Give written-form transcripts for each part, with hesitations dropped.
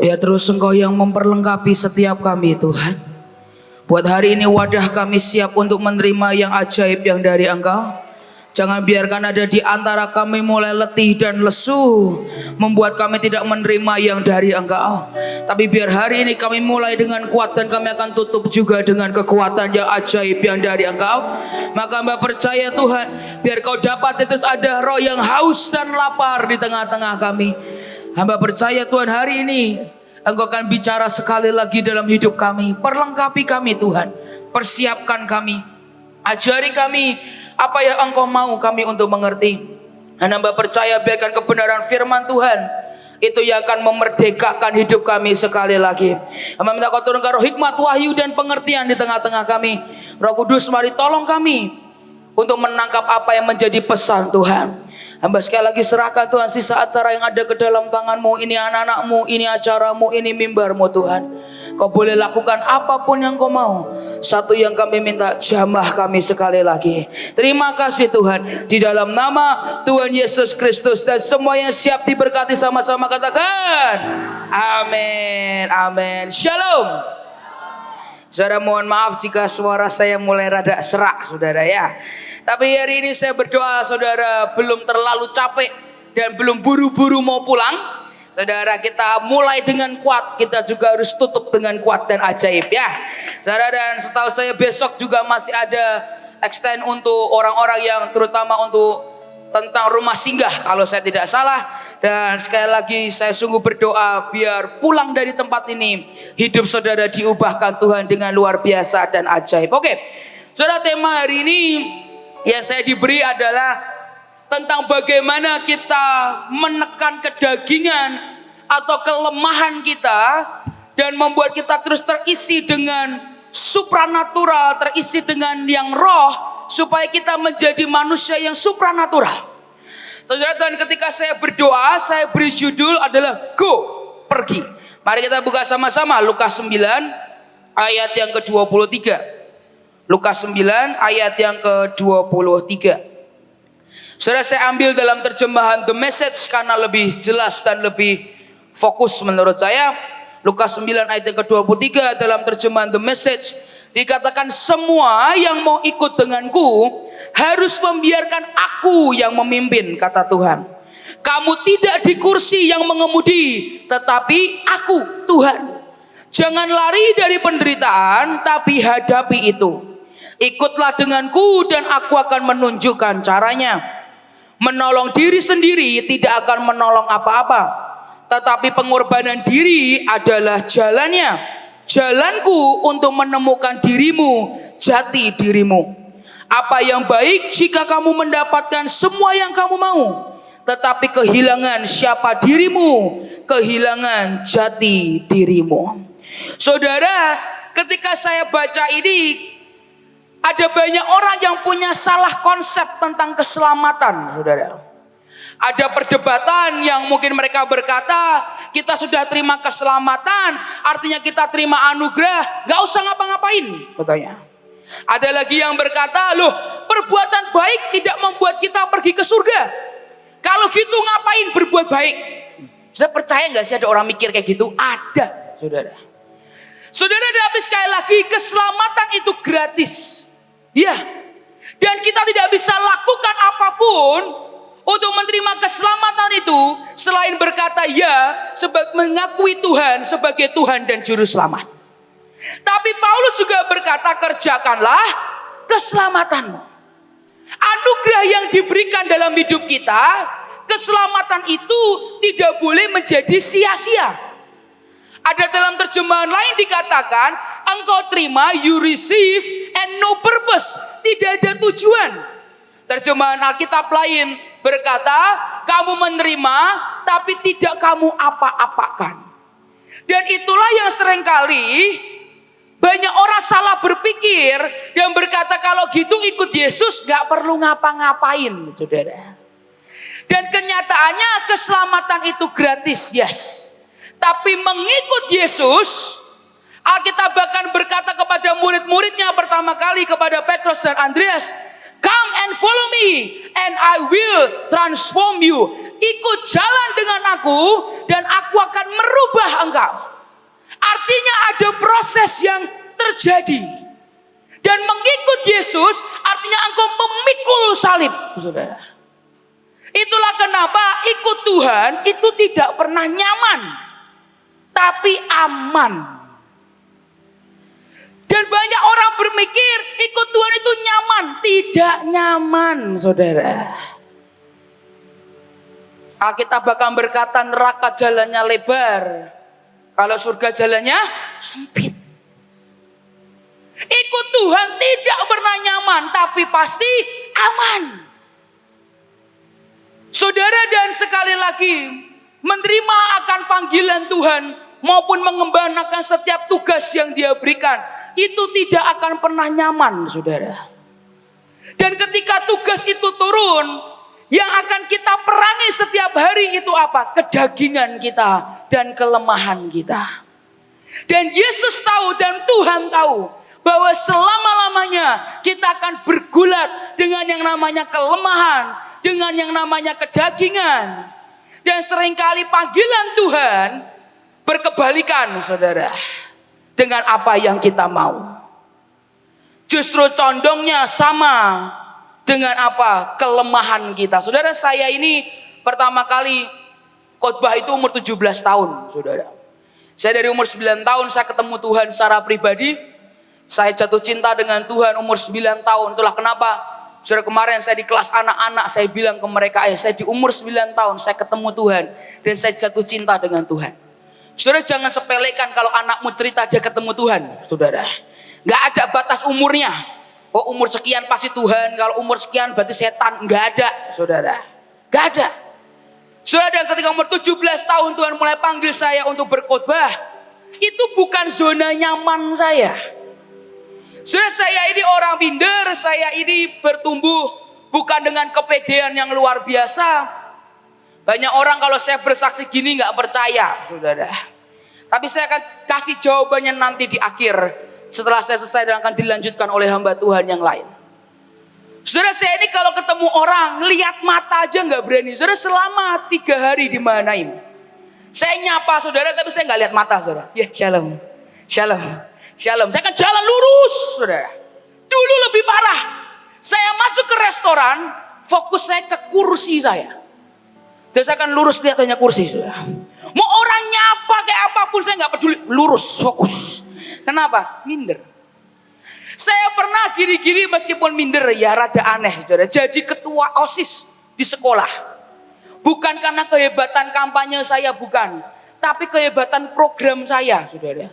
Ya terus Engkau yang memperlengkapi setiap kami Tuhan. Buat hari ini wadah kami siap untuk menerima yang ajaib yang dari Engkau. Jangan biarkan ada di antara kami mulai letih dan lesu, membuat kami tidak menerima yang dari Engkau. Tapi biar hari ini kami mulai dengan kuat dan kami akan tutup juga dengan kekuatan yang ajaib yang dari Engkau. Maka Hamba percaya Tuhan, biar Kau dapat terus ada roh yang haus dan lapar di tengah-tengah kami. Hamba percaya Tuhan hari ini Engkau akan bicara sekali lagi dalam hidup kami. Perlengkapi kami Tuhan, persiapkan kami, ajari kami apa yang Engkau mau kami untuk mengerti. Dan Hamba percaya biarkan kebenaran firman Tuhan itu yang akan memerdekakan hidup kami sekali lagi. Hamba minta Kau turunkan roh hikmat, wahyu dan pengertian di tengah-tengah kami. Roh Kudus mari tolong kami untuk menangkap apa yang menjadi pesan Tuhan. Hamba sekali lagi serahkan Tuhan sisa acara yang ada ke dalam tangan-Mu. Ini anak-anak-Mu, ini acaramu, ini mimbar-Mu Tuhan. Kau boleh lakukan apapun yang Kau mau. Satu yang kami minta, jamah kami sekali lagi. Terima kasih Tuhan. Di dalam nama Tuhan Yesus Kristus. Dan semua yang siap diberkati sama-sama katakan amin, amin. Shalom. Saudara mohon maaf jika suara saya mulai rada serak saudara ya. Tapi hari ini saya berdoa saudara belum terlalu capek dan belum buru-buru mau pulang. Saudara kita mulai dengan kuat, kita juga harus tutup dengan kuat dan ajaib ya. Saudara dan setahu saya besok juga masih ada extend untuk orang-orang yang terutama untuk tentang rumah singgah kalau saya tidak salah. Dan sekali lagi saya sungguh berdoa biar pulang dari tempat ini hidup saudara diubahkan Tuhan dengan luar biasa dan ajaib. Oke, saudara tema hari ini yang saya diberi adalah tentang bagaimana kita menekan kedagingan atau kelemahan kita dan membuat kita terus terisi dengan supranatural, terisi dengan yang roh supaya kita menjadi manusia yang supranatural. Saudara, dan ketika saya berdoa, saya beri judul adalah Go, pergi. Mari kita buka sama-sama Lukas 9 ayat yang ke-23. Lukas 9 ayat yang ke-23. Saudara, saya ambil dalam terjemahan The Message karena lebih jelas dan lebih fokus menurut saya. Lukas 9 ayat yang ke-23 dalam terjemahan The Message dikatakan, semua yang mau ikut denganku harus membiarkan aku yang memimpin, kata Tuhan. Kamu tidak di kursi yang mengemudi, tetapi aku Tuhan. Jangan lari dari penderitaan, tapi hadapi itu. Ikutlah denganku dan aku akan menunjukkan caranya. Menolong diri sendiri tidak akan menolong apa-apa, tetapi pengorbanan diri adalah jalannya. Jalanku untuk menemukan dirimu, jati dirimu. Apa yang baik jika kamu mendapatkan semua yang kamu mau, tetapi kehilangan siapa dirimu, kehilangan jati dirimu. Saudara, ketika saya baca ini, ada banyak orang yang punya salah konsep tentang keselamatan, saudara. Ada perdebatan yang mungkin mereka berkata, kita sudah terima keselamatan, artinya kita terima anugerah, gak usah ngapa-ngapain, katanya. Ada lagi yang berkata, loh, perbuatan baik tidak membuat kita pergi ke surga. Kalau gitu ngapain berbuat baik? Saudara percaya gak sih ada orang mikir kayak gitu? Ada, saudara. Saudara, tapi sekali lagi keselamatan itu gratis. Ya, dan kita tidak bisa lakukan apapun untuk menerima keselamatan itu selain berkata ya, mengakui Tuhan sebagai Tuhan dan Juru Selamat. Tapi Paulus juga berkata, kerjakanlah keselamatanmu. Anugerah yang diberikan dalam hidup kita, keselamatan itu tidak boleh menjadi sia-sia. Ada dalam terjemahan lain dikatakan, engkau terima, you receive and no purpose. Tidak ada tujuan. Terjemahan Alkitab lain berkata, kamu menerima tapi tidak kamu apa-apakan. Dan itulah yang seringkali banyak orang salah berpikir dan berkata kalau gitu ikut Yesus gak perlu ngapa-ngapain, saudara. Dan kenyataannya keselamatan itu gratis, yes. Tapi mengikut Yesus, Alkitab bahkan berkata kepada murid-muridnya pertama kali kepada Petrus dan Andreas, come and follow me and I will transform you. Ikut jalan dengan aku dan aku akan merubah engkau. Artinya ada proses yang terjadi. Dan mengikut Yesus artinya engkau memikul salib, saudara. Itulah kenapa ikut Tuhan itu tidak pernah nyaman, tapi aman. Dan banyak orang berpikir ikut Tuhan itu nyaman. Tidak nyaman, saudara. Alkitab bahkan berkata neraka jalannya lebar, kalau surga jalannya sempit. Ikut Tuhan tidak pernah nyaman, tapi pasti aman. Saudara, dan sekali lagi menerima akan panggilan Tuhan maupun mengembangkan setiap tugas yang Dia berikan, itu tidak akan pernah nyaman, saudara. Dan ketika tugas itu turun, yang akan kita perangi setiap hari itu apa? Kedagingan kita dan kelemahan kita. Dan Yesus tahu dan Tuhan tahu bahwa selama-lamanya kita akan bergulat dengan yang namanya kelemahan, dengan yang namanya kedagingan. Dan seringkali panggilan Tuhan berkebalikan, saudara, dengan apa yang kita mau. Justru condongnya sama dengan apa? Kelemahan kita. Saudara, saya ini pertama kali khotbah itu umur 17 tahun, saudara. Saya dari umur 9 tahun saya ketemu Tuhan secara pribadi. Saya jatuh cinta dengan Tuhan umur 9 tahun. Itulah kenapa saudara, kemarin saya di kelas anak-anak, saya bilang ke mereka, saya di umur 9 tahun saya ketemu Tuhan dan saya jatuh cinta dengan Tuhan. Saudara, jangan sepelekan kalau anakmu cerita dia ketemu Tuhan, saudara. Gak ada batas umurnya. Oh, umur sekian pasti Tuhan, kalau umur sekian berarti setan. Gak ada, saudara. Gak ada. Saudara, dan ketika umur 17 tahun Tuhan mulai panggil saya untuk berkhotbah, itu bukan zona nyaman saya. Saudara, saya ini orang minder, saya ini bertumbuh bukan dengan kepedean yang luar biasa. Banyak orang kalau saya bersaksi gini gak percaya, saudara. Tapi saya akan kasih jawabannya nanti di akhir, setelah saya selesai dan akan dilanjutkan oleh hamba Tuhan yang lain. Saudara, saya ini kalau ketemu orang, lihat mata aja gak berani. Saudara, selama 3 hari di Mahanaim, saya nyapa saudara tapi saya gak lihat mata, saudara. Ya, shalom, shalom, shalom. Saya akan jalan lurus, saudara. Dulu lebih parah. Saya masuk ke restoran, fokus saya ke kursi saya. Dan saya akan lurus, lihat hanya kursi, saudara. Mau orang nyapa kayak apapun saya gak peduli, lurus, fokus. Kenapa? Minder. Saya pernah gini-gini meskipun minder, ya rada aneh, saudara. Jadi ketua OSIS di sekolah. Bukan karena kehebatan kampanye saya, bukan. Tapi kehebatan program saya, saudara.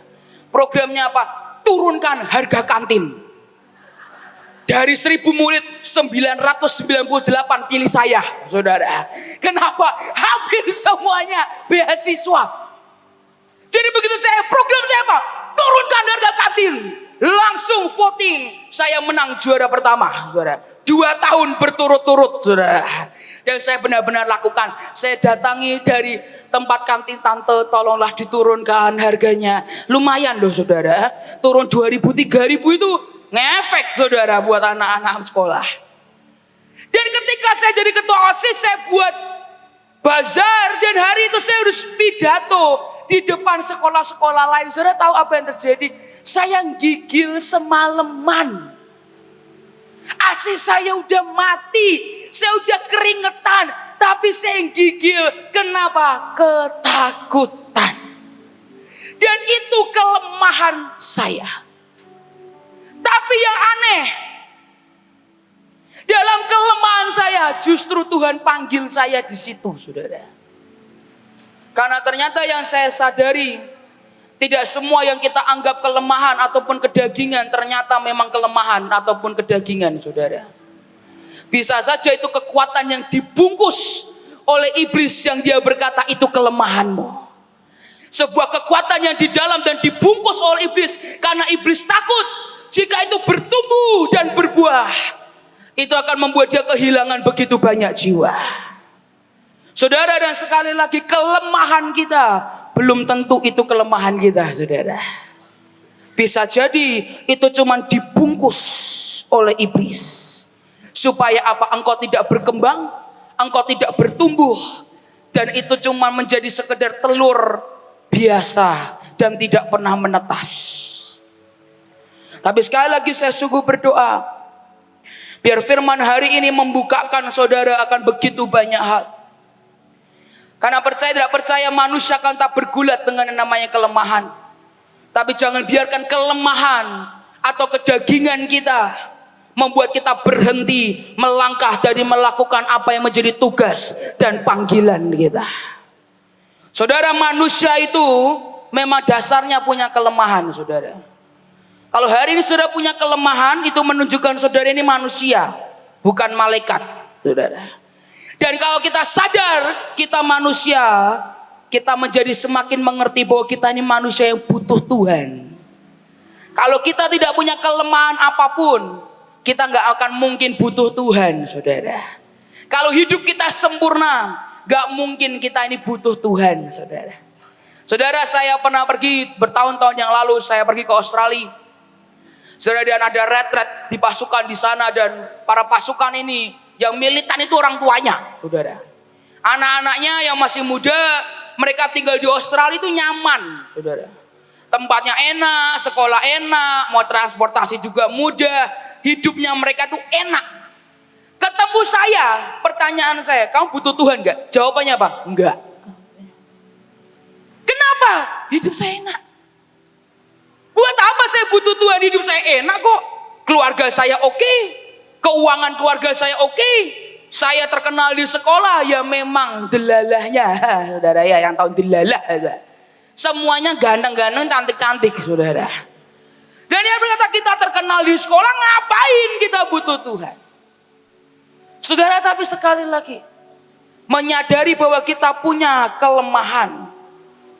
Programnya apa? Turunkan harga kantin. Dari 1000 murid, 998 pilih saya, saudara. Kenapa? Hampir semuanya beasiswa. Jadi begitu saya, program saya apa? Turunkan harga kantin. Langsung voting. Saya menang juara pertama, saudara. 2 tahun berturut-turut, saudara. Dan saya benar-benar lakukan. Saya datangi dari tempat kantin, tante tolonglah diturunkan harganya. Lumayan loh, saudara. Turun 2.000, 3.000 itu ngefek, saudara, buat anak-anak sekolah. Dan ketika saya jadi ketua OSIS, saya buat bazar. Dan hari itu saya harus pidato di depan sekolah-sekolah lain. Saudara tahu apa yang terjadi? Saya gigil semalaman. Asi saya udah mati, saya udah keringetan, tapi saya gigil. Kenapa? Ketakutan. Dan itu kelemahan saya. Tapi yang aneh, dalam kelemahan saya justru Tuhan panggil saya di situ, saudara. Karena ternyata yang saya sadari, tidak semua yang kita anggap kelemahan ataupun kedagingan ternyata memang kelemahan ataupun kedagingan, saudara. Bisa saja itu kekuatan yang dibungkus oleh iblis yang dia berkata itu kelemahanmu. Sebuah kekuatan yang di dalam dan dibungkus oleh iblis karena iblis takut jika itu bertumbuh dan berbuah, itu akan membuat dia kehilangan begitu banyak jiwa. Saudara, dan sekali lagi kelemahan kita belum tentu itu kelemahan kita, saudara. Bisa jadi itu cuma dibungkus oleh iblis. Supaya apa? Engkau tidak berkembang, engkau tidak bertumbuh, dan itu cuma menjadi sekedar telur biasa dan tidak pernah menetas. Tapi sekali lagi saya sungguh berdoa, biar firman hari ini membukakan saudara akan begitu banyak hal. Karena percaya tidak percaya manusia akan tak bergulat dengan yang namanya kelemahan. Tapi jangan biarkan kelemahan atau kedagingan kita membuat kita berhenti melangkah dari melakukan apa yang menjadi tugas dan panggilan kita. Saudara, manusia itu memang dasarnya punya kelemahan, saudara. Kalau hari ini saudara punya kelemahan, itu menunjukkan saudara ini manusia, bukan malaikat, saudara. Dan kalau kita sadar kita manusia, kita menjadi semakin mengerti bahwa kita ini manusia yang butuh Tuhan. Kalau kita tidak punya kelemahan apapun, kita nggak akan mungkin butuh Tuhan, saudara. Kalau hidup kita sempurna, nggak mungkin kita ini butuh Tuhan, saudara. Saudara, saya pernah pergi bertahun-tahun yang lalu, saya pergi ke Australia. Saudara, dan ada retret di pasukan di sana, dan para pasukan ini yang militan itu orang tuanya, saudara. Anak-anaknya yang masih muda, mereka tinggal di Australia itu nyaman, saudara. Tempatnya enak, sekolah enak, mau transportasi juga mudah, hidupnya mereka tuh enak. Ketemu saya, pertanyaan saya, kamu butuh Tuhan gak? Jawabannya apa? Enggak. Kenapa? Hidup saya enak. Buat apa saya butuh Tuhan? Hidup saya enak kok. Keluarga saya oke. Keuangan keluarga saya oke. Saya terkenal di sekolah, ya memang delalahnya, saudara ya, yang tahu delalah, saudara. Semuanya ganteng-ganteng, cantik-cantik, saudara. Dan dia berkata kita terkenal di sekolah, ngapain kita butuh Tuhan? Saudara, tapi sekali lagi, menyadari bahwa kita punya kelemahan,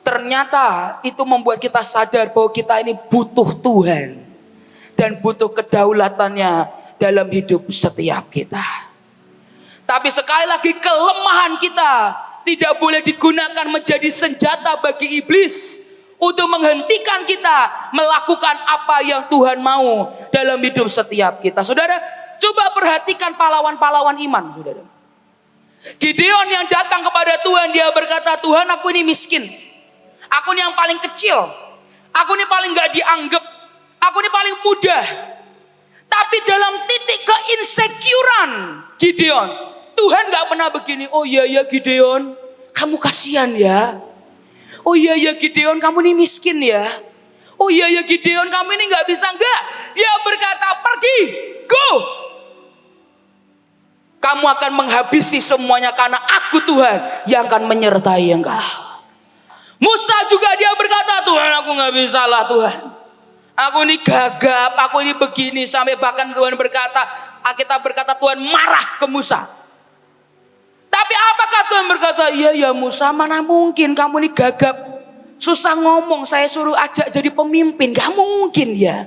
ternyata itu membuat kita sadar bahwa kita ini butuh Tuhan. Dan butuh kedaulatannya dalam hidup setiap kita. Tapi sekali lagi, kelemahan kita tidak boleh digunakan menjadi senjata bagi iblis untuk menghentikan kita melakukan apa yang Tuhan mau dalam hidup setiap kita. Saudara, coba perhatikan pahlawan-pahlawan iman, saudara. Gideon yang datang kepada Tuhan, dia berkata, Tuhan, aku ini miskin, aku ini yang paling kecil, aku ini paling gak dianggap, aku ini paling mudah. Tapi dalam titik keinsecurean Gideon, Tuhan gak pernah begini, oh iya ya Gideon, kamu kasihan ya. Oh iya ya Gideon, kamu ini miskin ya. Oh iya ya Gideon, kamu ini gak bisa. Enggak, dia berkata, pergi, go. Kamu akan menghabisi semuanya karena aku Tuhan yang akan menyertai engkau. Musa juga dia berkata, Tuhan, aku gak bisa lah Tuhan. Aku ini gagap, aku ini begini. Sampai bahkan Tuhan berkata, Alkitab berkata Tuhan marah ke Musa. Tapi apakah Tuhan berkata, iya ya Musa, mana mungkin kamu ini gagap, susah ngomong, saya suruh ajak jadi pemimpin, gak mungkin ya.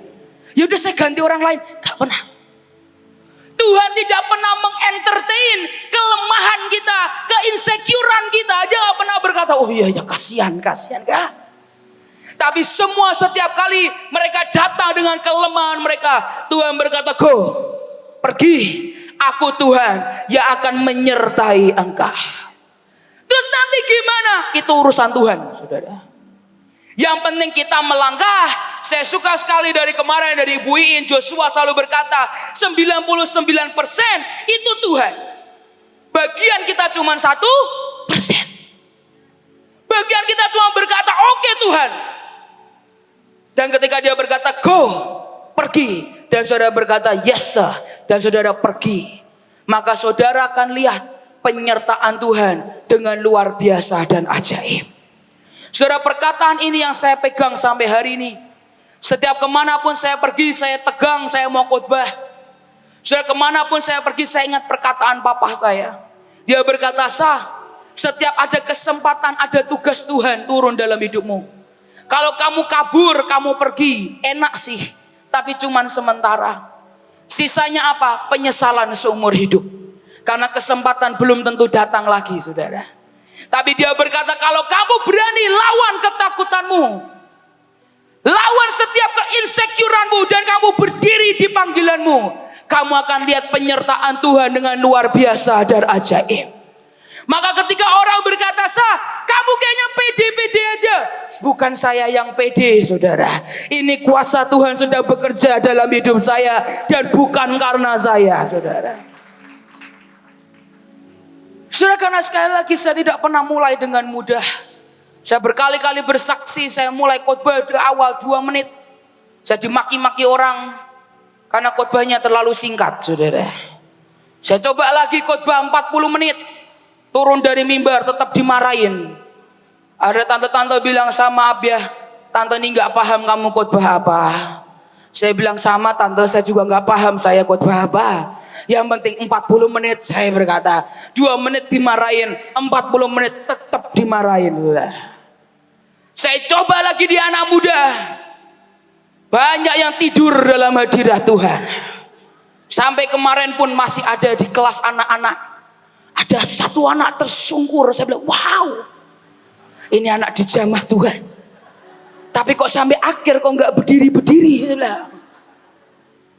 Ya udah saya ganti orang lain, gak pernah. Tuhan tidak pernah mengentertain kelemahan kita, keinsecurean kita. Dia gak pernah berkata, oh iya ya kasihan gak. Tapi semua setiap kali mereka datang dengan kelemahan mereka, Tuhan berkata, go, pergi, aku Tuhan yang akan menyertai engkau. Terus nanti gimana? Itu urusan Tuhan, saudara. Yang penting kita melangkah. Saya suka sekali dari kemarin dari Ibu Iin, Joshua selalu berkata, 99% itu Tuhan. Bagian kita cuma 1%. Bagian kita cuma berkata, oke Tuhan. Dan ketika dia berkata, go, pergi. Dan saudara berkata, yes sir. Dan saudara pergi. Maka saudara akan lihat penyertaan Tuhan dengan luar biasa dan ajaib. Saudara, perkataan ini yang saya pegang sampai hari ini. Setiap kemanapun saya pergi, saya tegang, saya mau khotbah. Saudara, kemanapun saya pergi, saya ingat perkataan papa saya. Dia berkata, setiap ada kesempatan, ada tugas Tuhan turun dalam hidupmu. Kalau kamu kabur, kamu pergi, enak sih, tapi cuman sementara. Sisanya apa? Penyesalan seumur hidup. Karena kesempatan belum tentu datang lagi, saudara. Tapi dia berkata, kalau kamu berani lawan ketakutanmu, lawan setiap keinsecureanmu, dan kamu berdiri di panggilanmu, kamu akan lihat penyertaan Tuhan dengan luar biasa dan ajaib. Maka ketika orang berkata, "Sah, kamu kayaknya pede-pede aja." Bukan saya yang pede, saudara. Ini kuasa Tuhan sedang bekerja dalam hidup saya. Dan bukan karena saya, saudara. Saudara, karena sekali lagi saya tidak pernah mulai dengan mudah. Saya berkali-kali bersaksi, saya mulai khotbah di awal 2 menit. Saya dimaki-maki orang karena khotbahnya terlalu singkat, saudara. Saya coba lagi khotbah 40 menit. Turun dari mimbar tetap dimarahin. Ada tante-tante bilang, "Sama maaf ya, tante ini gak paham kamu khotbah apa." Saya bilang, "Sama tante, saya juga gak paham saya khotbah apa. Yang penting 40 menit," saya berkata. 2 menit dimarahin, 40 menit tetap dimarahin. Saya coba lagi di anak muda. Banyak yang tidur dalam hadirat Tuhan. Sampai kemarin pun masih ada di kelas anak-anak. Ada satu anak tersungkur. Saya bilang, "Wow, ini anak dijamah Tuhan. Tapi kok sampai akhir kok nggak berdiri-berdiri."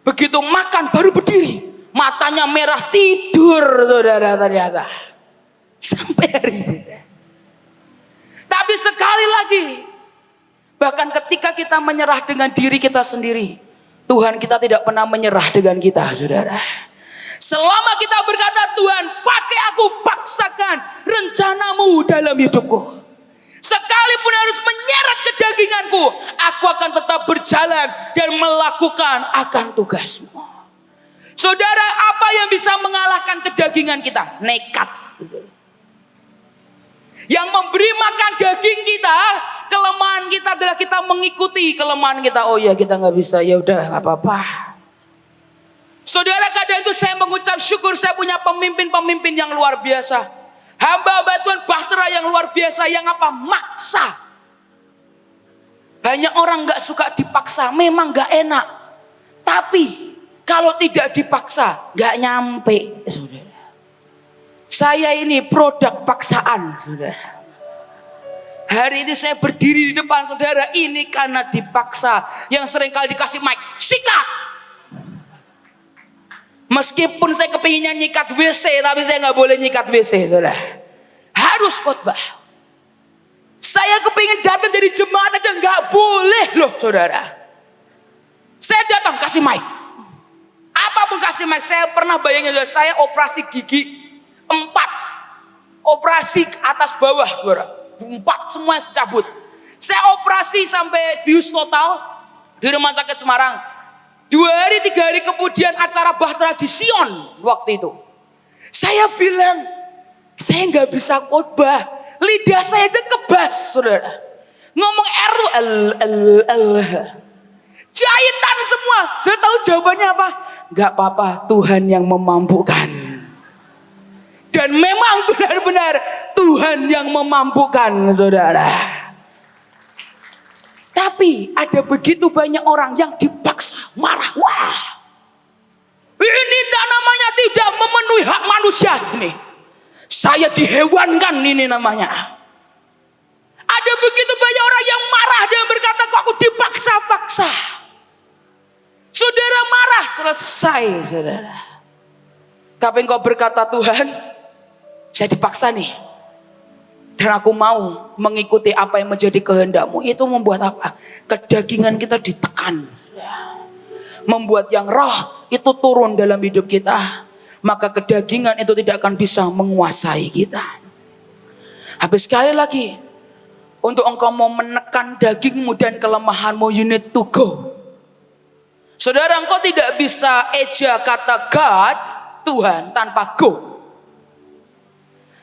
Begitu makan baru berdiri. Matanya merah, tidur, saudara, ternyata. Sampai hari ini. Tapi sekali lagi, bahkan ketika kita menyerah dengan diri kita sendiri, Tuhan kita tidak pernah menyerah dengan kita, saudara. Selama kita berkata, "Tuhan, pakai aku, paksakan rencanamu dalam hidupku. Sekalipun harus menyeret kedaginganku, aku akan tetap berjalan dan melakukan akan tugasmu." Saudara, apa yang bisa mengalahkan kedagingan kita? Nekat. Yang memberi makan daging kita, kelemahan kita adalah kita mengikuti kelemahan kita. "Oh ya, kita nggak bisa, ya udah, nggak apa-apa." Saudara, kadang itu saya mengucap syukur saya punya pemimpin-pemimpin yang luar biasa. Hamba Tuhan Bahtera yang luar biasa, yang apa? Maksa. Banyak orang gak suka dipaksa, memang gak enak. Tapi kalau tidak dipaksa, gak nyampe, saudara. Saya ini produk paksaan, saudara. Hari ini saya berdiri di depan saudara, ini karena dipaksa. Yang seringkali dikasih mic, sikat. Meskipun saya kepinginnya nyikat WC, tapi saya nggak boleh nyikat WC, saudara. Harus khotbah. Saya kepingin datang dari jemaat aja nggak boleh loh, saudara. Saya datang kasih mic. Apapun kasih mic. Saya pernah bayangin, saya operasi gigi 4, operasi atas bawah, saudara. 4 semua cabut. Saya operasi sampai bius total di rumah sakit Semarang. 2 hari 3 hari kemudian acara Bahtera di Sion waktu itu. Saya bilang, saya nggak bisa khotbah, lidah saya aja kebas, saudara. Ngomong jahitan semua. Saya tahu jawabannya apa? Nggak apa-apa, Tuhan yang memampukan. Dan memang benar-benar Tuhan yang memampukan, saudara. Tapi ada begitu banyak orang yang dipaksa, marah. Wah, ini namanya tidak memenuhi hak manusia ini. Saya dihewankan ini namanya. Ada begitu banyak orang yang marah dan berkata, "Kok aku dipaksa-paksa?" Saudara marah, selesai, saudara. Tapi engkau berkata, "Tuhan, saya dipaksa nih. Dan aku mau mengikuti apa yang menjadi kehendak-Mu." Itu membuat apa? Kedagingan kita ditekan. Membuat yang roh itu turun dalam hidup kita. Maka kedagingan itu tidak akan bisa menguasai kita. Habis sekali lagi, untuk engkau mau menekan dagingmu dan kelemahanmu, you need to go. Saudara, engkau tidak bisa eja kata God, Tuhan, tanpa go.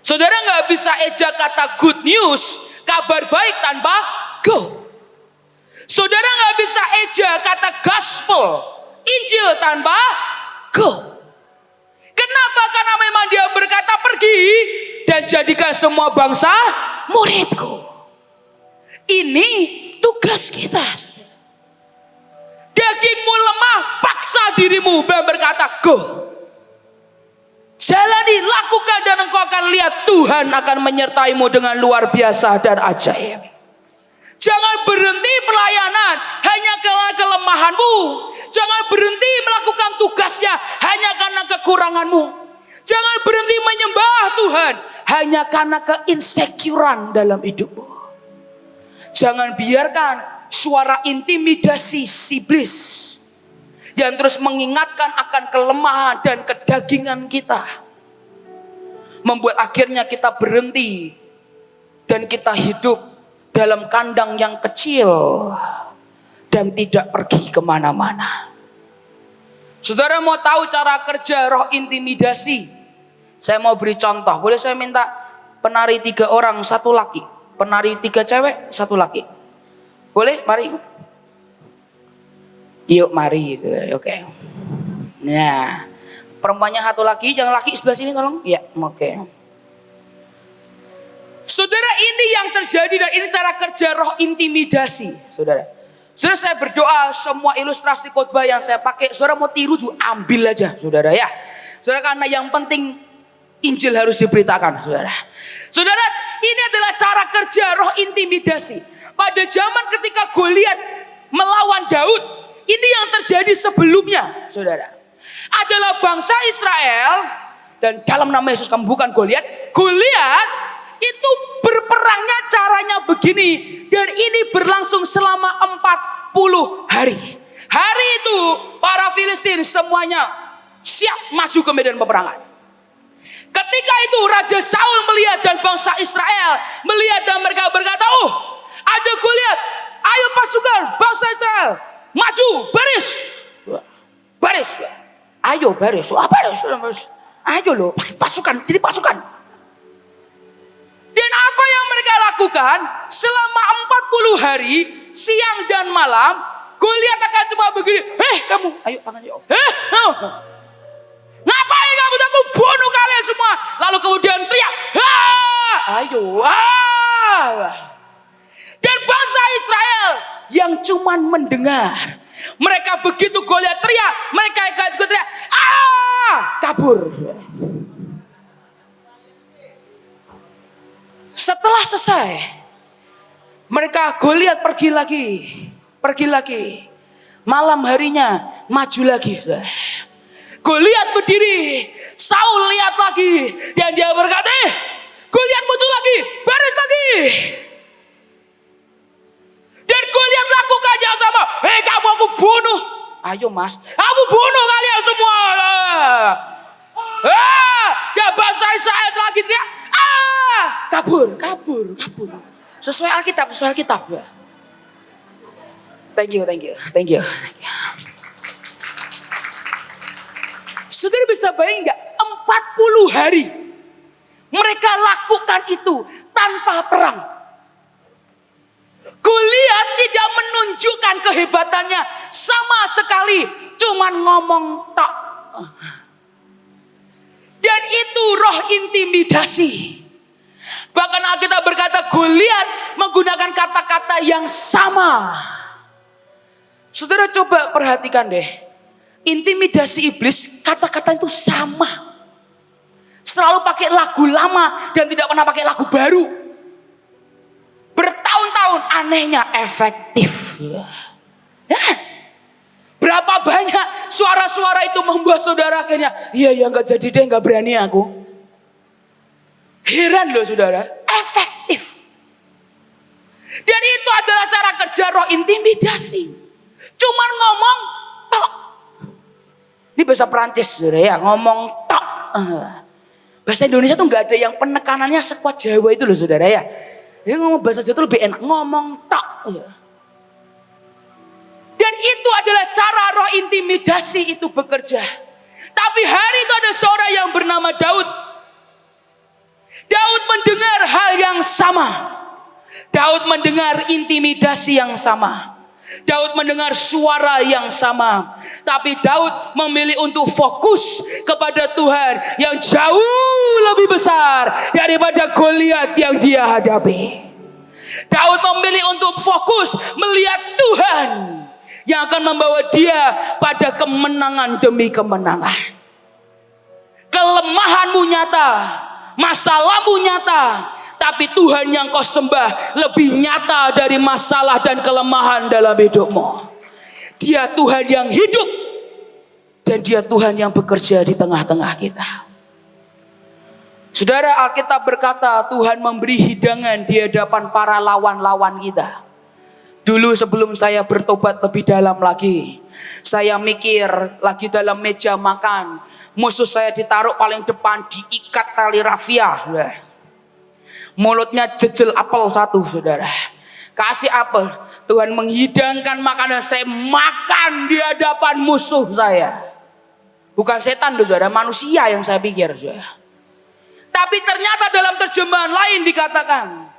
Saudara nggak bisa eja kata good news, kabar baik, tanpa go. Saudara nggak bisa eja kata gospel, Injil, tanpa go. Kenapa? Karena memang dia berkata, "Pergi dan jadikan semua bangsa muridku." Ini tugas kita. Dagingmu lemah, paksa dirimu dan berkata, "Go." Jalani, lakukan, dan engkau akan lihat Tuhan akan menyertaimu dengan luar biasa dan ajaib. Jangan berhenti pelayanan hanya karena kelemahanmu. Jangan berhenti melakukan meninggalkan tugasnya hanya karena kekuranganmu. Jangan berhenti menyembah Tuhan hanya karena keinsecurean dalam hidupmu. Jangan biarkan suara intimidasi iblis yang terus mengingatkan akan kelemahan dan kedagingan kita membuat akhirnya kita berhenti dan kita hidup dalam kandang yang kecil dan tidak pergi kemana-mana. Saudara mau tahu cara kerja roh intimidasi? Saya mau beri contoh. Boleh saya minta penari 3 orang, 1 laki. Penari 3 cewek, 1 laki. Boleh? Mari. Yuk mari. Oke. Nah, perempuannya 1 laki, yang laki sebelah sini tolong. Ya, oke. Saudara, ini yang terjadi dan ini cara kerja roh intimidasi, saudara. Saudara, saya berdoa semua ilustrasi khotbah yang saya pakai, saudara mau tiru juga ambil aja, saudara ya. Saudara, karena yang penting Injil harus diberitakan, saudara. Saudara, ini adalah cara kerja roh intimidasi. Pada zaman ketika Goliat melawan Daud, ini yang terjadi sebelumnya, saudara. Adalah bangsa Israel dan dalam nama Yesus kamu bukan Goliat. Goliat itu berperangnya caranya begini dan ini berlangsung selama 40 hari. Hari itu para Filistin semuanya siap maju ke medan peperangan. Ketika itu Raja Saul melihat dan bangsa Israel melihat dan mereka berkata, oh ada Goliat, ayo pasukan bangsa Israel maju baris, baris, ayo baris, baris, ayo loh pasukan, jadi pasukan. Dan apa yang mereka lakukan selama 40 hari siang dan malam, Goliat akan cuma begini, kamu, ayo tangan yuk, ngapain kamu? Aku bunuh kalian semua. Lalu kemudian teriak, ayo, dan bangsa Israel yang cuman mendengar. Mereka begitu Goliat teriak, mereka juga teriak, kabur. Setelah selesai, mereka Goliat pergi lagi. Malam harinya maju lagi. Goliat berdiri, Saul lihat lagi dan dia berkata, Goliat muncul lagi, baris lagi. Dan Goliat lakukan yang sama, kamu aku bunuh. Ayo mas, aku bunuh kalian semua. Dan bangsa Israel lagi teriak, kabur. Sesuai Alkitab. Thank you. Saudara bisa bayangin gak? 40 hari mereka lakukan itu tanpa perang. Goliat tidak menunjukkan kehebatannya sama sekali, cuman ngomong tok. Dan itu roh intimidasi. Bahkan Alkitab berkata Goliat menggunakan kata-kata yang sama. Saudara coba perhatikan deh. Intimidasi iblis, kata-kata itu sama. Selalu pakai lagu lama dan tidak pernah pakai lagu baru. Bertahun-tahun, anehnya efektif. Ya. Berapa banyak suara-suara itu membuat saudara akhirnya, iya gak jadi deh, gak berani aku. Heran loh saudara, efektif. Dan itu adalah cara kerja roh intimidasi. Cuman ngomong tok. Ini bahasa Perancis saudara ya, ngomong tok. Bahasa Indonesia tuh gak ada yang penekanannya sekuat Jawa itu loh saudara ya. Jadi ngomong bahasa Jawa tuh lebih enak, ngomong tok. Dan itu adalah cara roh intimidasi itu bekerja. Tapi hari itu ada seorang yang bernama Daud. Daud mendengar hal yang sama. Daud mendengar intimidasi yang sama. Daud mendengar suara yang sama. Tapi Daud memilih untuk fokus kepada Tuhan yang jauh lebih besar daripada Goliat yang dia hadapi. Daud memilih untuk fokus melihat Tuhan yang akan membawa dia pada kemenangan demi kemenangan. Kelemahanmu nyata, masalahmu nyata, tapi Tuhan yang kau sembah lebih nyata dari masalah dan kelemahan dalam hidupmu. Dia Tuhan yang hidup. Dan Dia Tuhan yang bekerja di tengah-tengah kita. Saudara, Alkitab berkata Tuhan memberi hidangan di hadapan para lawan-lawan kita. Dulu sebelum saya bertobat lebih dalam lagi, saya mikir lagi dalam meja makan, musuh saya ditaruh paling depan, diikat tali rafia. Mulutnya jejel apel satu, saudara. Kasih apel. Tuhan menghidangkan makanan, saya makan di hadapan musuh saya. Bukan setan, saudara, manusia yang saya pikir, saudara. Tapi ternyata dalam terjemahan lain dikatakan,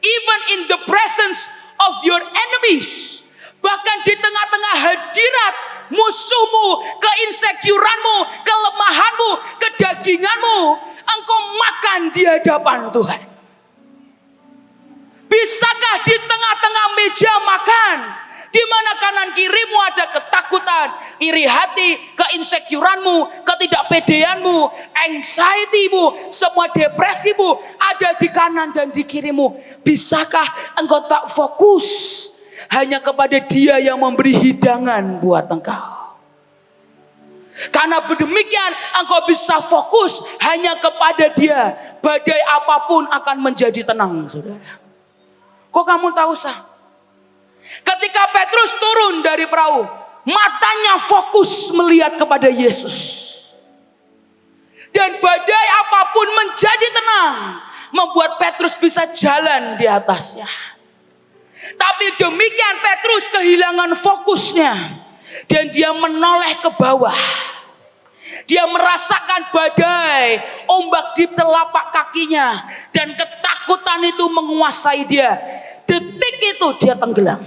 even in the presence of your enemies, bahkan di tengah-tengah hadirat musuhmu, keinsecuranmu, kelemahanmu, kedaginganmu, engkau makan di hadapan Tuhan. Bisakah di tengah-tengah meja makan, di mana kanan kirimu ada ketakutan, iri hati, keinsecuranmu, ketidakpedeanmu, anxiety-mu, semua depresimu ada di kanan dan di kirimu. Bisakah engkau tak fokus hanya kepada Dia yang memberi hidangan buat engkau? Karena demikian engkau bisa fokus hanya kepada Dia. Badai apapun akan menjadi tenang, saudara. Kok kamu tahu sah? Ketika Petrus turun dari perahu, matanya fokus melihat kepada Yesus. Dan badai apapun menjadi tenang, membuat Petrus bisa jalan di atasnya. Tapi demikian Petrus kehilangan fokusnya, dan dia menoleh ke bawah. Dia merasakan badai, ombak di telapak kakinya, dan ketakutan itu menguasai dia. Detik itu dia tenggelam.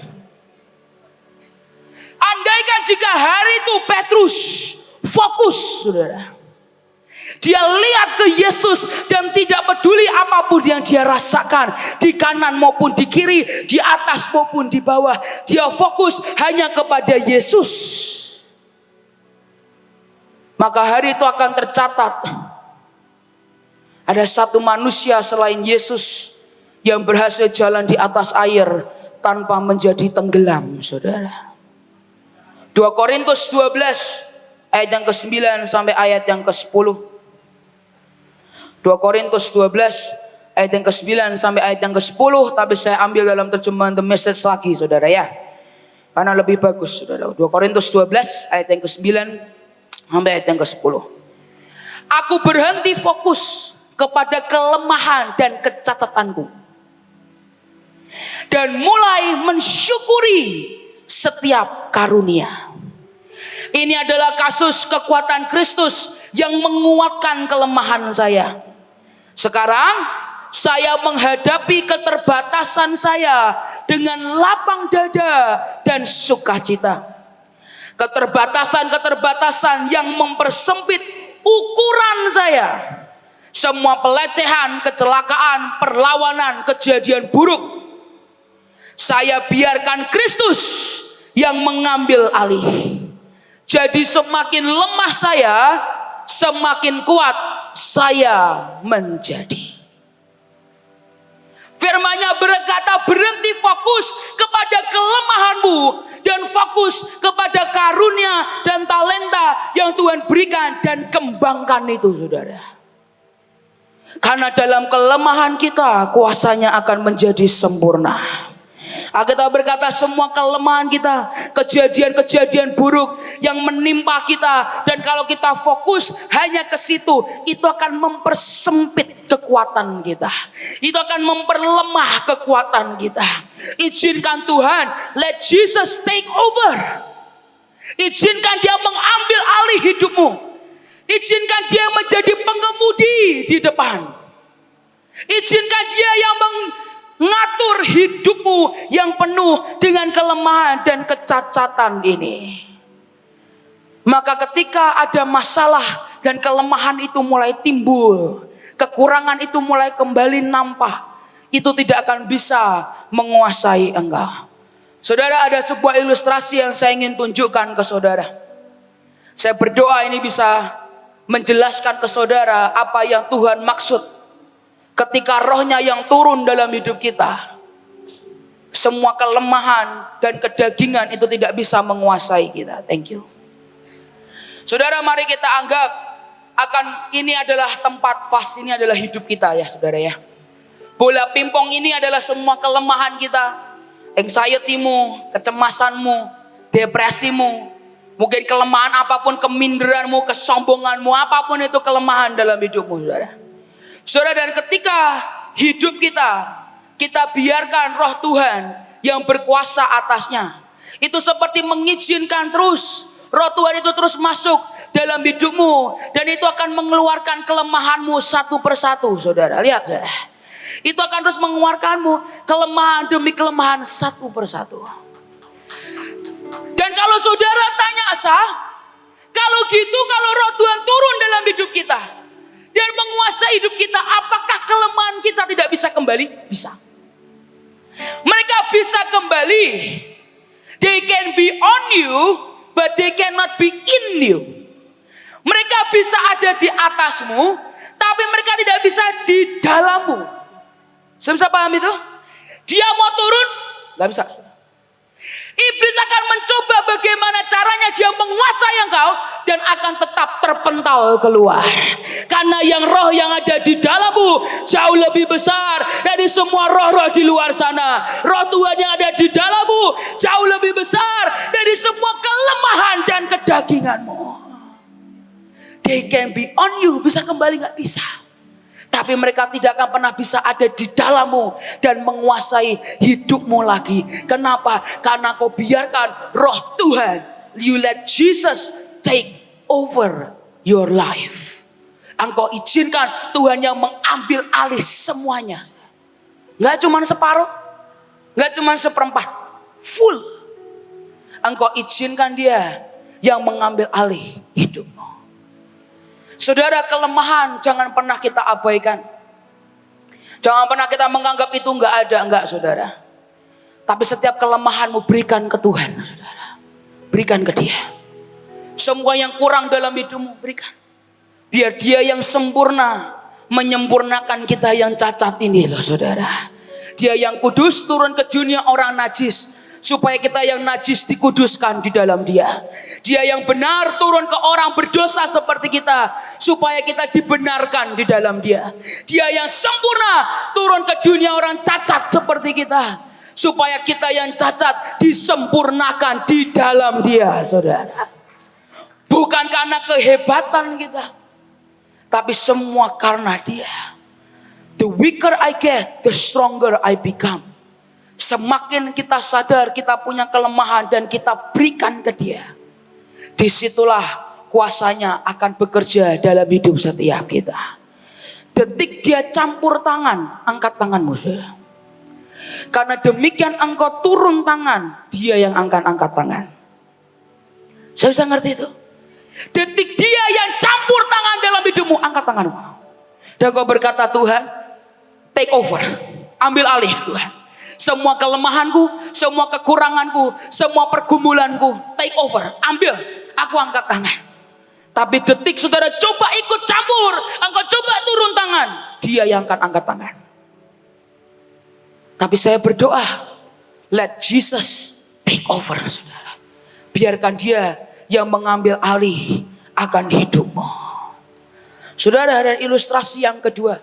Andaikan jika hari itu Petrus fokus, saudara, dia lihat ke Yesus dan tidak peduli apapun yang dia rasakan, di kanan maupun di kiri, di atas maupun di bawah, dia fokus hanya kepada Yesus. Maka hari itu akan tercatat, ada satu manusia selain Yesus yang berhasil jalan di atas air tanpa menjadi tenggelam, saudara. 2 Korintus 12 ayat yang ke-9 sampai ayat yang ke-10. 2 Korintus 12 ayat yang ke-9 sampai ayat yang ke-10, tapi saya ambil dalam terjemahan The Message lagi, saudara, ya. Karena lebih bagus, saudara. 2 Korintus 12 ayat yang ke-9 sampai ayat yang ke-10. Aku berhenti fokus kepada kelemahan dan kecacatanku, dan mulai mensyukuri setiap karunia. Ini adalah kasus kekuatan Kristus yang menguatkan kelemahan saya. Sekarang saya menghadapi keterbatasan saya dengan lapang dada dan sukacita. Keterbatasan-keterbatasan yang mempersempit ukuran saya. Semua pelecehan, kecelakaan, perlawanan, kejadian buruk, saya biarkan Kristus yang mengambil alih. Jadi semakin lemah saya, semakin kuat saya menjadi. Firman-Nya berkata, berhenti fokus kepada kelemahanmu dan fokus kepada karunia dan talenta yang Tuhan berikan, dan kembangkan itu, saudara. Karena dalam kelemahan kita, kuasanya akan menjadi sempurna. Alkitab berkata semua kelemahan kita, kejadian-kejadian buruk yang menimpa kita, dan kalau kita fokus hanya ke situ, itu akan mempersempit kekuatan kita. Itu akan memperlemah kekuatan kita. Izinkan Tuhan, let Jesus take over. Izinkan Dia mengambil alih hidupmu. Izinkan Dia menjadi pengemudi di depan. Izinkan Dia yang mengatur hidupmu yang penuh dengan kelemahan dan kecacatan ini. Maka ketika ada masalah dan kelemahan itu mulai timbul, kekurangan itu mulai kembali nampak, itu tidak akan bisa menguasai engkau. Saudara, ada sebuah ilustrasi yang saya ingin tunjukkan ke saudara. Saya berdoa ini bisa menjelaskan ke saudara apa yang Tuhan maksud ketika Roh-Nya yang turun dalam hidup kita. Semua kelemahan dan kedagingan itu tidak bisa menguasai kita. Thank you. Saudara, mari kita anggap ini adalah tempat vas, ini adalah hidup kita ya saudara ya. Bola pingpong ini adalah semua kelemahan kita. Anxiety-mu, kecemasanmu, depresimu, mungkin kelemahan apapun, keminderanmu, kesombonganmu, apapun itu kelemahan dalam hidupmu saudara. Saudara, dan ketika hidup kita biarkan roh Tuhan yang berkuasa atasnya, itu seperti mengizinkan terus roh Tuhan itu terus masuk dalam hidupmu, dan itu akan mengeluarkan kelemahanmu satu persatu saudara. Lihat ya, itu akan terus mengeluarkanmu kelemahan demi kelemahan satu persatu. Dan kalau saudara tanya kalau gitu, kalau roh Tuhan turun dalam hidup kita dan menguasai hidup kita, apakah kelemahan kita tidak bisa kembali? Bisa. Mereka bisa kembali. They can be on you, but they cannot be in you. Mereka bisa ada di atasmu, tapi mereka tidak bisa di dalammu. Saya bisa paham itu? Dia mau turun, gak bisa. Iblis akan mencoba bagaimana caranya dia menguasai engkau, dan akan tetap terpental keluar. Karena roh yang ada di dalammu jauh lebih besar dari semua roh-roh di luar sana. Roh Tuhan yang ada di dalammu jauh lebih besar dari semua kelemahan dan kedaginganmu. They can be on you, bisa kembali gak bisa. Tapi mereka tidak akan pernah bisa ada di dalammu dan menguasai hidupmu lagi. Kenapa? Karena kau biarkan roh Tuhan. You let Jesus take over your life. Engkau izinkan Tuhan yang mengambil alih semuanya. Gak cuma separuh, gak cuma seperempat, full. Engkau izinkan dia yang mengambil alih hidupmu. Saudara, kelemahan jangan pernah kita abaikan. Jangan pernah kita menganggap itu enggak ada, enggak saudara. Tapi setiap kelemahanmu berikan ke Tuhan saudara. Berikan ke dia. Semua yang kurang dalam hidupmu berikan. Biar dia yang sempurna menyempurnakan kita yang cacat ini loh saudara. Dia yang kudus turun ke dunia orang najis, supaya kita yang najis dikuduskan di dalam dia. Dia yang benar turun ke orang berdosa seperti kita, supaya kita dibenarkan di dalam dia. Dia yang sempurna turun ke dunia orang cacat seperti kita, supaya kita yang cacat disempurnakan di dalam dia saudara. Bukan karena kehebatan kita, tapi semua karena dia. The weaker I get, the stronger I become. Semakin kita sadar kita punya kelemahan dan kita berikan ke dia, disitulah kuasanya akan bekerja dalam hidup setiap kita. Detik dia campur tangan, angkat tanganmu saudara. Karena demikian engkau turun tangan, dia yang akan angkat tangan. Saya bisa ngerti itu. Detik dia yang campur tangan dalam hidupmu, angkat tanganmu. Dan kau berkata, Tuhan, take over, ambil alih Tuhan. Semua kelemahanku, semua kekuranganku, semua pergumulanku, take over, ambil, aku angkat tangan. Tapi detik saudara coba ikut campur, engkau coba turun tangan, dia yang akan angkat tangan. Tapi saya berdoa, let Jesus take over saudara. Biarkan dia yang mengambil alih akan hidupmu. Saudara, dan ilustrasi yang kedua.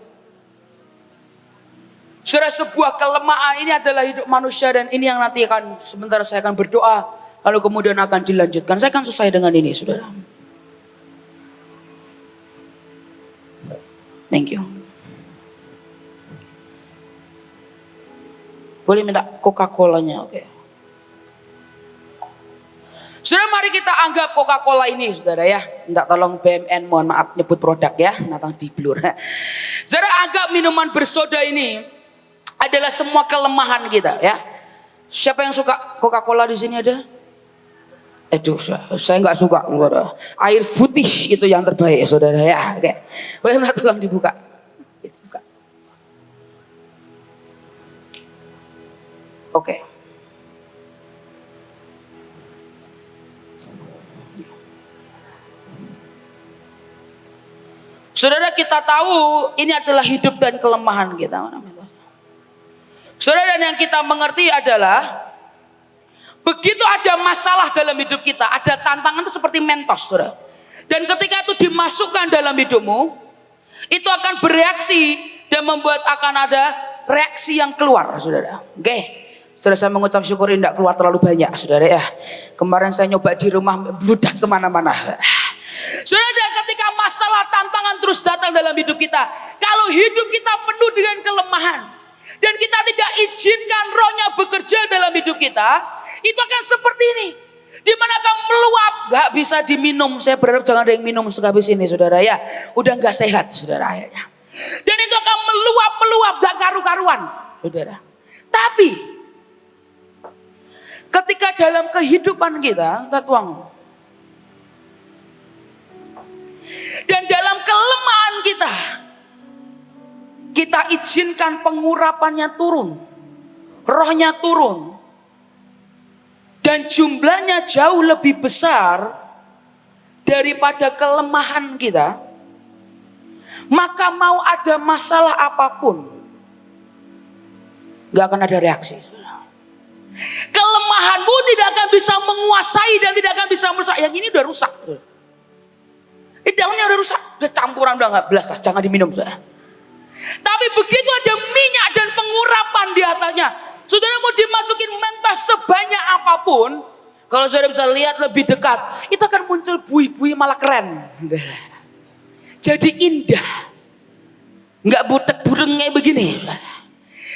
Saudara, sebuah kelemahan ini adalah hidup manusia, dan ini yang nanti akan sebentar saya akan berdoa, lalu kemudian akan dilanjutkan. Saya akan selesai dengan ini saudara. Thank you. Boleh minta Coca-Colanya, oke. Saudara, mari kita anggap Coca-Cola ini saudara ya. Minta tolong BMN, mohon maaf nyebut produk ya, natang di blur. Saudara, anggap minuman bersoda ini adalah semua kelemahan kita ya. Siapa yang suka Coca-Cola di sini ada? Aduh, saya nggak suka saudara. Air putih itu yang terbaik saudara ya. Oke, boleh minta tolong dibuka. Oke. Saudara, kita tahu ini adalah hidup dan kelemahan kita. Saudara, dan yang kita mengerti adalah begitu ada masalah dalam hidup kita, ada tantangan itu seperti Mentos saudara. Dan ketika itu dimasukkan dalam hidupmu, itu akan bereaksi dan membuat akan ada reaksi yang keluar, saudara. Oke, saudara, saya mengucap syukur tidak keluar terlalu banyak, saudara ya. Kemarin saya nyoba di rumah, bludak kemana-mana. Saudara, ketika masalah tantangan terus datang dalam hidup kita, kalau hidup kita penuh dengan kelemahan, dan kita tidak izinkan rohnya bekerja dalam hidup kita, itu akan seperti ini. Di mana akan meluap, gak bisa diminum. Saya berharap jangan ada yang minum habis ini, saudara ya. Udah gak sehat, saudara ya. Dan itu akan meluap, gak karu-karuan, saudara. Tapi ketika dalam kehidupan kita tuang, dan dalam kelemahan kita izinkan pengurapannya turun, rohnya turun, dan jumlahnya jauh lebih besar daripada kelemahan kita, maka mau ada masalah apapun, gak akan ada reaksi. Kelemahanmu tidak akan bisa menguasai dan tidak akan bisa merusak. Yang ini udah rusak. Daunnya udah rusak, udah campuran, udah gak belas, jangan diminum. Tapi begitu ada minyak dan pengurapan di atasnya, saudara mau dimasukin mentah sebanyak apapun, kalau saudara bisa lihat lebih dekat, itu akan muncul buih-buih malah keren. Jadi indah. Gak butek-bureng kayak begini.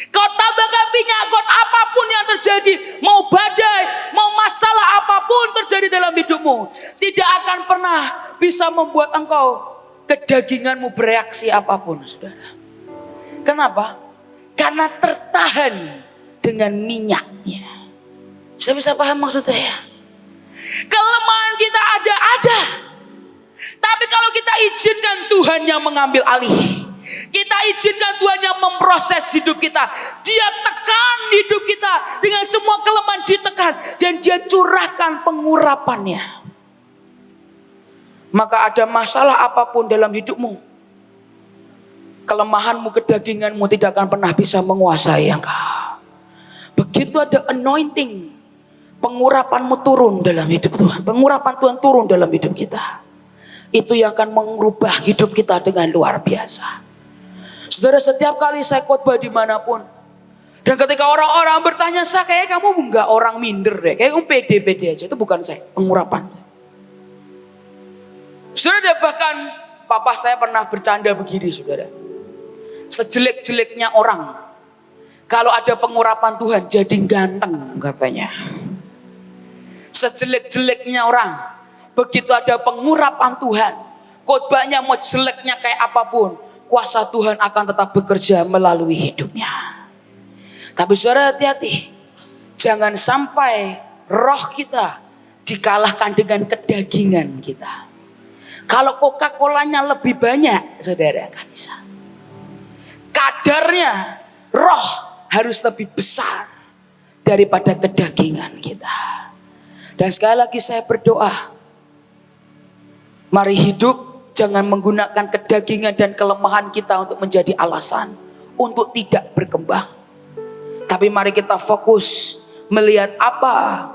Kau tambahkan minyak, kau apapun yang terjadi, mau badai, mau masalah apapun terjadi dalam hidupmu, tidak akan pernah bisa membuat engkau kedaginganmu bereaksi apapun, saudara. Kenapa? Karena tertahan dengan minyaknya. Saya bisa paham maksud saya? Kelemahan kita ada. Tapi kalau kita izinkan Tuhan yang mengambil alih, kita izinkan Tuhan yang memproses hidup kita, Dia tekan hidup kita dengan semua kelemahan ditekan, dan Dia curahkan pengurapannya. Maka ada masalah apapun dalam hidupmu, kelemahanmu, kedaginganmu tidak akan pernah bisa menguasai engkau. Begitu ada anointing, pengurapanmu turun dalam hidup Tuhan, pengurapan Tuhan turun dalam hidup kita, itu yang akan mengubah hidup kita dengan luar biasa. Saudara, setiap kali saya khotbah dimanapun, dan ketika orang-orang bertanya, saya kayak kamu enggak orang minder deh, kayak kamu pede-pede aja, itu bukan saya, pengurapan. Saudara, bahkan papa saya pernah bercanda begini, saudara. Sejelek-jeleknya orang, kalau ada pengurapan Tuhan jadi ganteng, katanya. Sejelek-jeleknya orang, begitu ada pengurapan Tuhan, khotbahnya mau jeleknya kayak apapun, kuasa Tuhan akan tetap bekerja melalui hidupnya. Tapi saudara, hati-hati, jangan sampai roh kita dikalahkan dengan kedagingan kita. Kalau Coca-Colanya lebih banyak, saudara, gak bisa. Kadarnya roh harus lebih besar daripada kedagingan kita. Dan sekali lagi saya berdoa, mari hidup jangan menggunakan kedagingan dan kelemahan kita untuk menjadi alasan untuk tidak berkembang. Tapi mari kita fokus melihat apa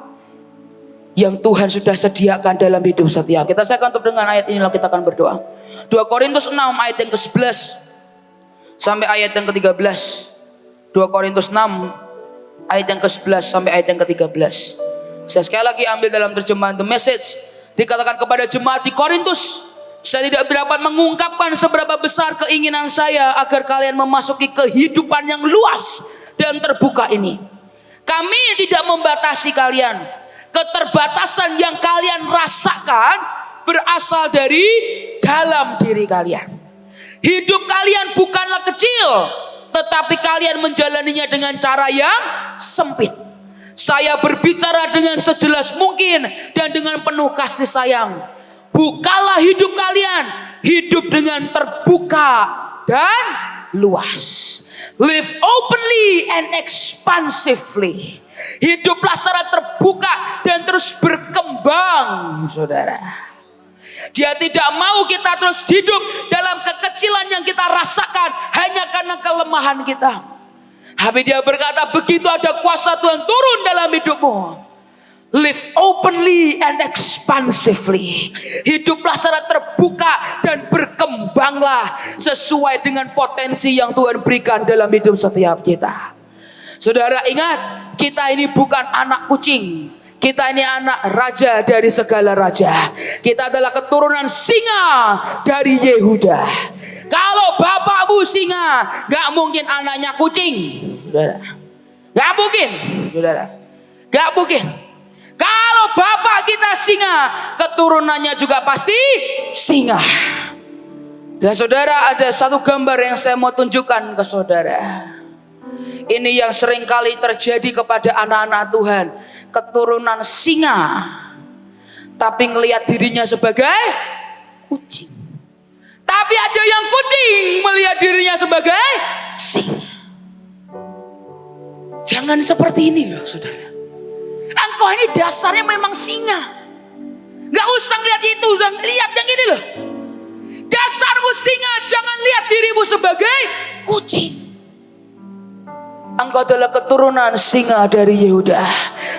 yang Tuhan sudah sediakan dalam hidup setiap kita. Saya akan tutup dengan ayat ini, lalu kita akan berdoa. 2 Korintus 6 ayat yang ke-11 sampai ayat yang ke-13. 2 Korintus 6 ayat yang ke-11 sampai ayat yang ke-13. Saya sekali lagi ambil dalam terjemahan The Message. Dikatakan kepada jemaat di Korintus, saya tidak dapat mengungkapkan seberapa besar keinginan saya agar kalian memasuki kehidupan yang luas dan terbuka ini. Kami tidak membatasi kalian. Keterbatasan yang kalian rasakan berasal dari dalam diri kalian. Hidup kalian bukanlah kecil, tetapi kalian menjalaninya dengan cara yang sempit. Saya berbicara dengan sejelas mungkin dan dengan penuh kasih sayang. Bukalah hidup kalian, hidup dengan terbuka dan luas. Live openly and expansively. Hiduplah secara terbuka dan terus berkembang, saudara. Dia tidak mau kita terus hidup dalam kekecilan yang kita rasakan hanya karena kelemahan kita. Tapi dia berkata, begitu ada kuasa Tuhan turun dalam hidupmu, Live openly and expansively. Hiduplah secara terbuka dan berkembanglah sesuai dengan potensi yang Tuhan berikan dalam hidup setiap kita. Saudara ingat, kita ini bukan anak kucing. Kita ini anak raja dari segala raja. Kita adalah keturunan singa dari Yehuda. Kalau bapakmu singa, gak mungkin anaknya kucing. Saudara, gak mungkin. Saudara, gak mungkin. Kalau bapak kita singa, keturunannya juga pasti singa. Dan saudara, ada satu gambar yang saya mau tunjukkan ke saudara. Ini yang seringkali terjadi kepada anak-anak Tuhan. Keturunan singa, tapi ngelihat dirinya sebagai kucing. Tapi ada yang kucing melihat dirinya sebagai singa. Jangan seperti ini loh saudara. Engkau ini dasarnya memang singa. Gak usah lihat itu, lihat yang ini loh. Dasarmu singa, jangan lihat dirimu sebagai kucing. Engkau adalah keturunan singa dari Yehuda.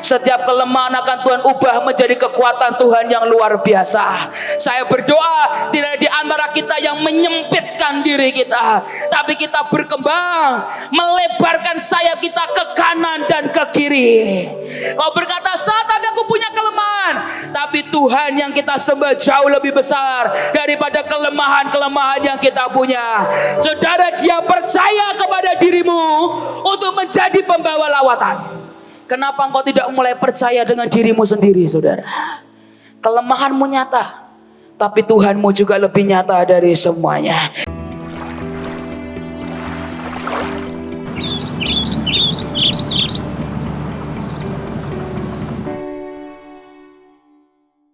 Setiap kelemahan akan Tuhan ubah menjadi kekuatan Tuhan yang luar biasa. Saya berdoa tidak di antara kita yang menyempitkan diri kita, tapi kita berkembang, melebarkan sayap kita ke kanan dan ke kiri. Kau berkata, tapi aku punya kelemahan. Tapi Tuhan yang kita sembah jauh lebih besar daripada kelemahan-kelemahan yang kita punya. Saudara, Dia percaya kepada dirimu untuk menjadi pembawa lawatan. Kenapa engkau tidak mulai percaya dengan dirimu sendiri, saudara? Kelemahanmu nyata, tapi Tuhanmu juga lebih nyata dari semuanya.